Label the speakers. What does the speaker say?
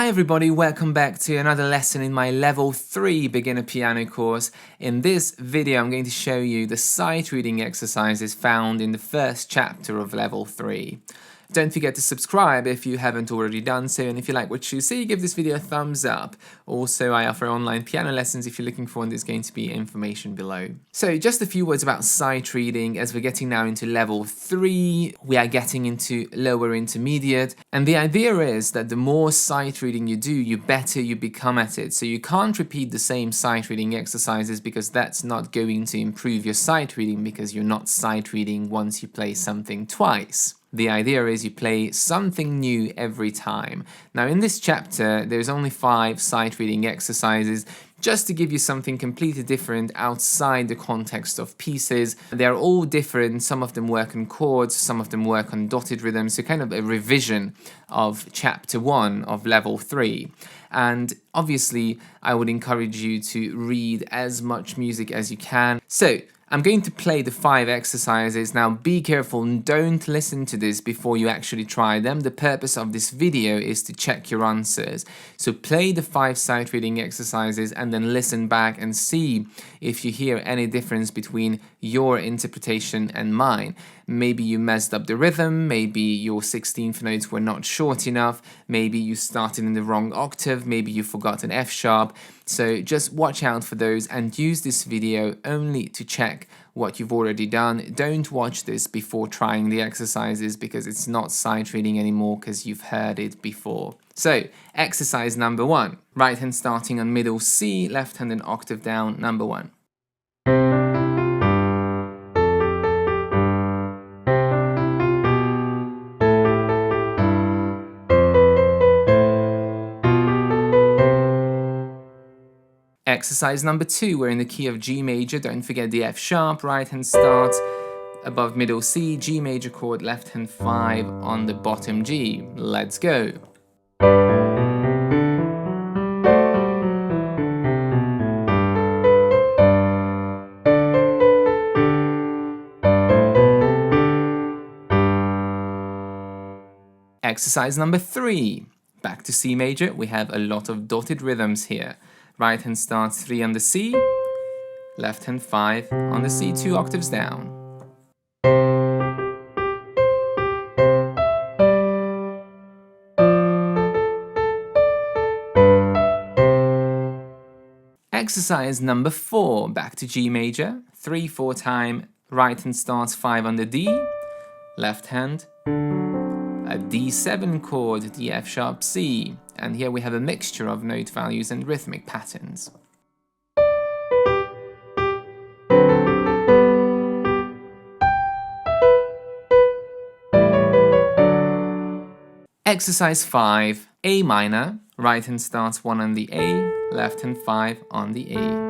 Speaker 1: Hi everybody, welcome back to another lesson in my level 3 beginner piano course. In this video I'm going to show you the sight reading exercises found in the first chapter of level 3. Don't forget to subscribe if you haven't already done so, and if you like what you see, give this video a thumbs up. Also, I offer online piano lessons if you're looking for one. There's going to be information below. So just a few words about sight reading. As we're getting now into level 3, we are getting into lower intermediate, and the idea is that the more sight reading you do, you better you become at it. So you can't repeat the same sight reading exercises because that's not going to improve your sight reading, because you're not sight reading once you play something twice. The idea is you play something new every time. Now in this chapter there's only 5 sight reading exercises just to give you something completely different outside the context of pieces. They're all different, some of them work on chords, some of them work on dotted rhythms, so kind of a revision of chapter 1 of level 3. And obviously I would encourage you to read as much music as you can. So I'm going to play the 5 exercises. Now be careful, don't listen to this before you actually try them. The purpose of this video is to check your answers. So play the 5 sight reading exercises and then listen back and see if you hear any difference between your interpretation and mine. Maybe you messed up the rhythm, maybe your 16th notes were not short enough, maybe you started in the wrong octave, maybe you forgot an F sharp. So just watch out for those and use this video only to check what you've already done. Don't watch this before trying the exercises because it's not sight reading anymore because you've heard it before. So, exercise number 1. Right hand starting on middle C, left hand an octave down, number 1. Exercise number 2, we're in the key of G major, don't forget the F sharp, right hand start above middle C, G major chord, left hand 5 on the bottom G. Let's go. Exercise number 3, back to C major, we have a lot of dotted rhythms here. Right hand starts 3 on the C, left hand 5 on the C, 2 octaves down. Exercise number 4, back to G major, 3/4 time, right hand starts 5 on the D, left hand, a D7 chord, the F sharp C, and here we have a mixture of note values and rhythmic patterns. Exercise 5, A minor, right hand starts 1 on the A, left hand 5 on the A.